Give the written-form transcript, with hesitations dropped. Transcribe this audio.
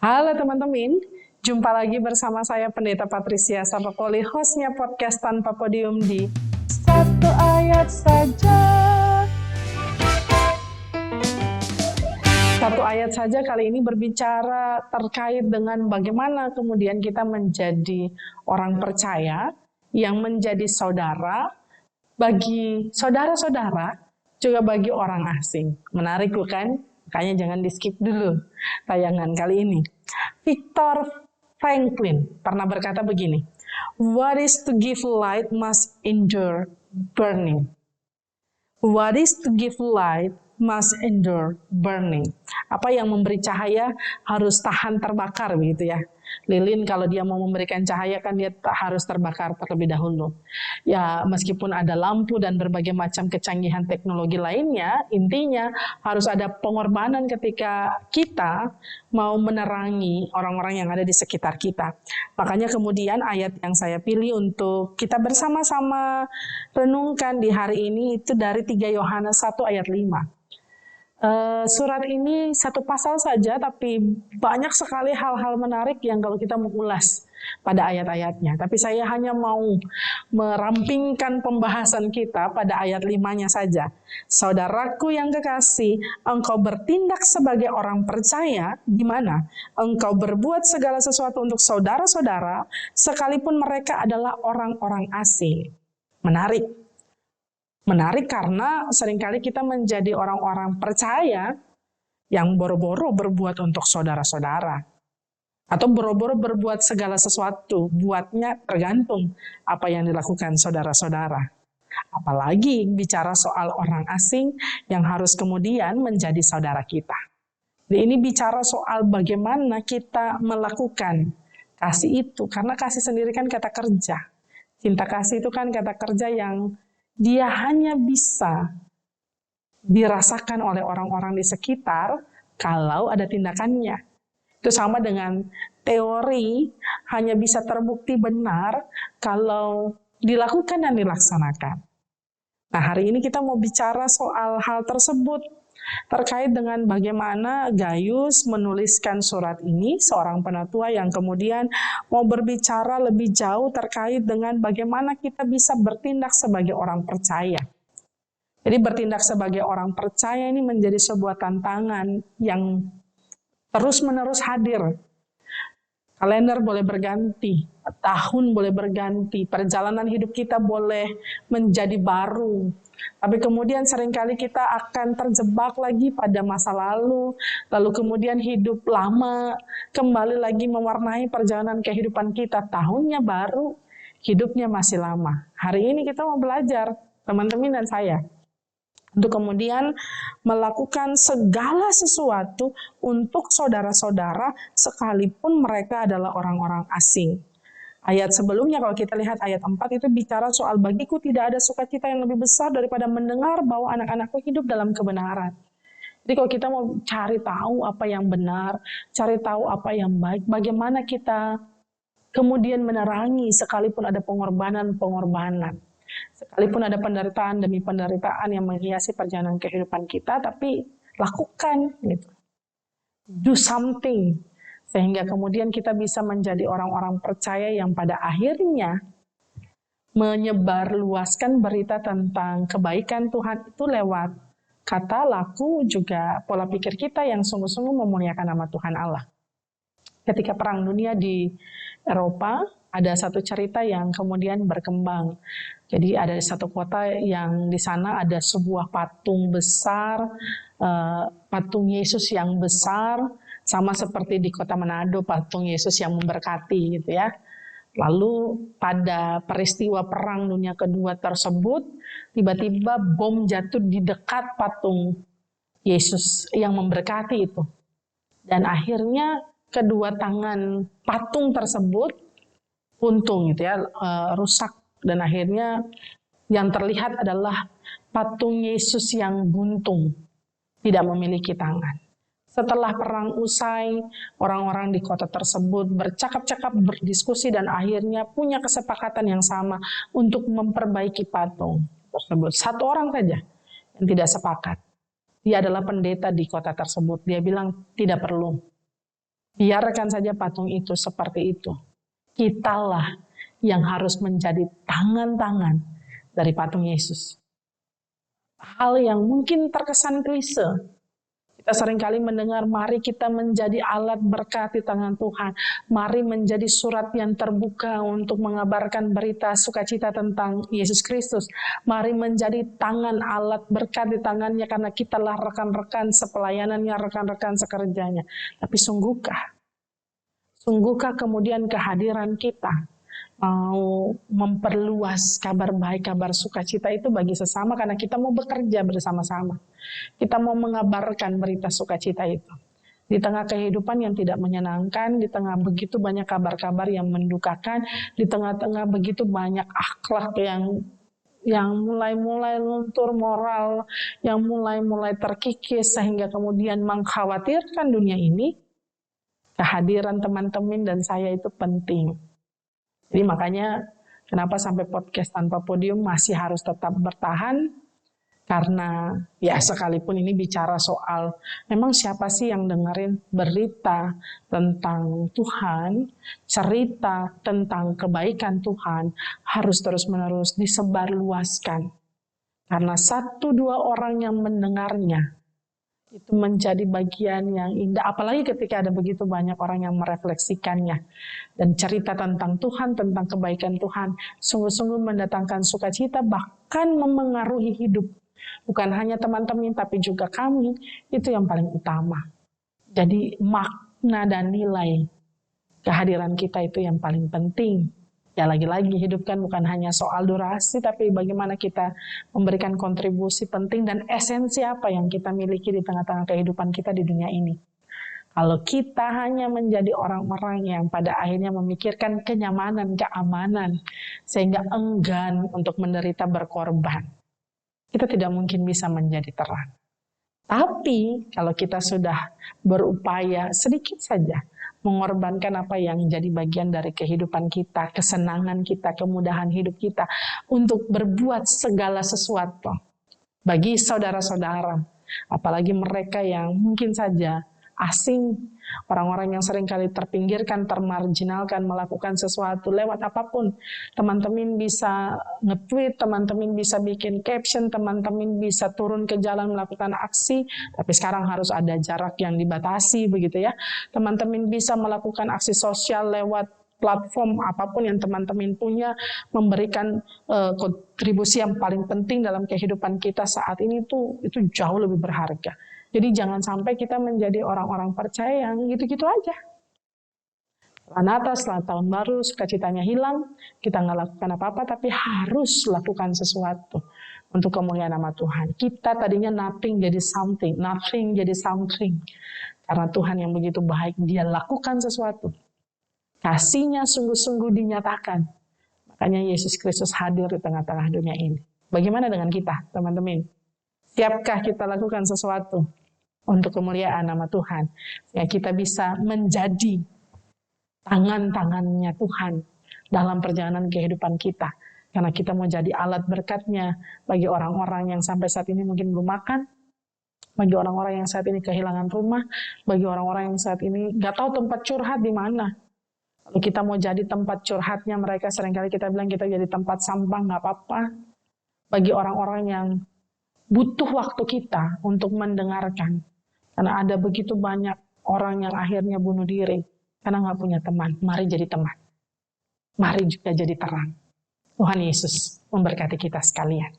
Halo teman-teman, jumpa lagi bersama saya Pendeta Patricia Sapakoli, hostnya podcast Tanpa Podium di Satu Ayat Saja. Satu ayat saja kali ini berbicara terkait dengan bagaimana kemudian kita menjadi orang percaya yang menjadi saudara bagi saudara-saudara, juga bagi orang asing. Menarik bukan? Makanya jangan di-skip dulu tayangan kali ini. Viktor Franklin pernah berkata begini, "What is to give light must endure burning." What is to give light must endure burning. Apa yang memberi cahaya harus tahan terbakar, begitu ya. Lilin kalau dia mau memberikan cahaya kan dia harus terbakar terlebih dahulu. Ya, meskipun ada lampu dan berbagai macam kecanggihan teknologi lainnya, intinya harus ada pengorbanan ketika kita mau menerangi orang-orang yang ada di sekitar kita. Makanya kemudian ayat yang saya pilih untuk kita bersama-sama renungkan di hari ini itu dari 3 Yohanes 1 ayat 5. Surat ini satu pasal saja, tapi banyak sekali hal-hal menarik yang kalau kita mengulas pada ayat-ayatnya. Tapi saya hanya mau merampingkan pembahasan kita pada ayat 5-nya saja. Saudaraku yang kekasih, engkau bertindak sebagai orang percaya, di mana engkau berbuat segala sesuatu untuk saudara-saudara, sekalipun mereka adalah orang-orang asing. Menarik. Menarik karena seringkali kita menjadi orang-orang percaya yang boro-boro berbuat untuk saudara-saudara. Atau boro-boro berbuat segala sesuatu, buatnya tergantung apa yang dilakukan saudara-saudara. Apalagi bicara soal orang asing yang harus kemudian menjadi saudara kita. Ini bicara soal bagaimana kita melakukan kasih itu, karena kasih sendiri kan kata kerja. Cinta kasih itu kan kata kerja yang dia hanya bisa dirasakan oleh orang-orang di sekitar kalau ada tindakannya. Itu sama dengan teori hanya bisa terbukti benar kalau dilakukan dan dilaksanakan. Nah, hari ini kita mau bicara soal hal tersebut terkait dengan bagaimana Gaius menuliskan surat ini, seorang penatua yang kemudian mau berbicara lebih jauh terkait dengan bagaimana kita bisa bertindak sebagai orang percaya. Jadi bertindak sebagai orang percaya ini menjadi sebuah tantangan yang terus-menerus hadir. Kalender boleh berganti, tahun boleh berganti, perjalanan hidup kita boleh menjadi baru. Tapi kemudian seringkali kita akan terjebak lagi pada masa lalu kemudian hidup lama, kembali lagi mewarnai perjalanan kehidupan kita. Tahunnya baru, hidupnya masih lama. Hari ini kita mau belajar, teman-teman dan saya, untuk kemudian melakukan segala sesuatu untuk saudara-saudara sekalipun mereka adalah orang-orang asing. Ayat sebelumnya kalau kita lihat ayat 4 itu bicara soal bagiku tidak ada sukacita yang lebih besar daripada mendengar bahwa anak-anakku hidup dalam kebenaran. Jadi kalau kita mau cari tahu apa yang benar, cari tahu apa yang baik, bagaimana kita kemudian menerangi sekalipun ada pengorbanan-pengorbanan. Sekalipun ada penderitaan demi penderitaan yang menghiasi perjalanan kehidupan kita, tapi lakukan gitu. Do something. Sehingga kemudian kita bisa menjadi orang-orang percaya yang pada akhirnya menyebarluaskan berita tentang kebaikan Tuhan itu lewat kata, laku, juga pola pikir kita yang sungguh-sungguh memuliakan nama Tuhan Allah. Ketika Perang Dunia di Eropa, ada satu cerita yang kemudian berkembang. Jadi ada satu kota yang di sana ada sebuah patung besar, patung Yesus yang besar, sama seperti di kota Manado, patung Yesus yang memberkati gitu ya. Lalu pada peristiwa Perang Dunia Kedua tersebut, tiba-tiba bom jatuh di dekat patung Yesus yang memberkati itu. Dan akhirnya kedua tangan patung tersebut puntung gitu ya, rusak. Dan akhirnya yang terlihat adalah patung Yesus yang buntung, tidak memiliki tangan. Setelah perang usai, orang-orang di kota tersebut bercakap-cakap, berdiskusi, dan akhirnya punya kesepakatan yang sama untuk memperbaiki patung tersebut. Satu orang saja yang tidak sepakat. Dia adalah pendeta di kota tersebut. Dia bilang tidak perlu. Biarkan saja patung itu seperti itu. Kitalah yang harus menjadi tangan-tangan dari patung Yesus. Hal yang mungkin terkesan klise. Kita seringkali mendengar, mari kita menjadi alat berkat di tangan Tuhan. Mari menjadi surat yang terbuka untuk mengabarkan berita sukacita tentang Yesus Kristus. Mari menjadi tangan alat berkat di tangannya karena kitalah rekan-rekan sepelayanannya, rekan-rekan sekerjanya. Tapi sungguhkah kemudian kehadiran kita mau memperluas kabar baik, kabar sukacita itu bagi sesama karena kita mau bekerja bersama-sama. Kita mau mengabarkan berita sukacita itu. Di tengah kehidupan yang tidak menyenangkan, di tengah begitu banyak kabar-kabar yang mendukakan, di tengah-tengah begitu banyak akhlak yang mulai-mulai luntur moral, yang mulai-mulai terkikis sehingga kemudian mengkhawatirkan dunia ini, kehadiran teman-teman dan saya itu penting. Jadi makanya kenapa sampai podcast tanpa podium masih harus tetap bertahan, karena ya sekalipun ini bicara soal memang siapa sih yang dengerin berita tentang Tuhan, cerita tentang kebaikan Tuhan harus terus-menerus disebarluaskan. Karena 1-2 orang yang mendengarnya itu menjadi bagian yang indah, apalagi ketika ada begitu banyak orang yang merefleksikannya dan cerita tentang Tuhan, tentang kebaikan Tuhan, sungguh-sungguh mendatangkan sukacita, bahkan memengaruhi hidup. Bukan hanya teman-teman, tapi juga kami, itu yang paling utama. Jadi makna dan nilai kehadiran kita itu yang paling penting. Ya lagi-lagi hidup kan bukan hanya soal durasi, tapi bagaimana kita memberikan kontribusi penting dan esensi apa yang kita miliki di tengah-tengah kehidupan kita di dunia ini. Kalau kita hanya menjadi orang-orang yang pada akhirnya memikirkan kenyamanan, keamanan, sehingga enggan untuk menderita berkorban, kita tidak mungkin bisa menjadi terang. Tapi kalau kita sudah berupaya sedikit saja mengorbankan apa yang jadi bagian dari kehidupan kita, kesenangan kita, kemudahan hidup kita untuk berbuat segala sesuatu bagi saudara-saudara, apalagi mereka yang mungkin saja asing, orang-orang yang seringkali terpinggirkan, termarginalkan, melakukan sesuatu lewat apapun. Teman-teman bisa nge-tweet, teman-teman bisa bikin caption, teman-teman bisa turun ke jalan melakukan aksi, tapi sekarang harus ada jarak yang dibatasi begitu ya. Teman-teman bisa melakukan aksi sosial lewat platform apapun yang teman-teman punya, memberikan kontribusi yang paling penting dalam kehidupan kita saat ini itu jauh lebih berharga. Jadi jangan sampai kita menjadi orang-orang percaya yang gitu-gitu aja. Setelah Natal, setelah tahun baru, sukacitanya hilang, kita nggak lakukan apa-apa, tapi harus lakukan sesuatu untuk kemuliaan nama Tuhan. Kita tadinya nothing jadi something, nothing jadi something. Karena Tuhan yang begitu baik, Dia lakukan sesuatu. Kasih-Nya sungguh-sungguh dinyatakan. Makanya Yesus Kristus hadir di tengah-tengah dunia ini. Bagaimana dengan kita, teman-teman? Siapkah kita lakukan sesuatu untuk kemuliaan nama Tuhan? Ya, kita bisa menjadi tangan-tangannya Tuhan dalam perjalanan kehidupan kita. Karena kita mau jadi alat berkat-Nya bagi orang-orang yang sampai saat ini mungkin belum makan, bagi orang-orang yang saat ini kehilangan rumah, bagi orang-orang yang saat ini nggak tahu tempat curhat di mana. Kalau kita mau jadi tempat curhatnya mereka, seringkali kita bilang kita jadi tempat sampah, nggak apa-apa. Bagi orang-orang yang butuh waktu kita untuk mendengarkan. Karena ada begitu banyak orang yang akhirnya bunuh diri karena nggak punya teman. Mari jadi teman. Mari juga jadi terang. Tuhan Yesus memberkati kita sekalian.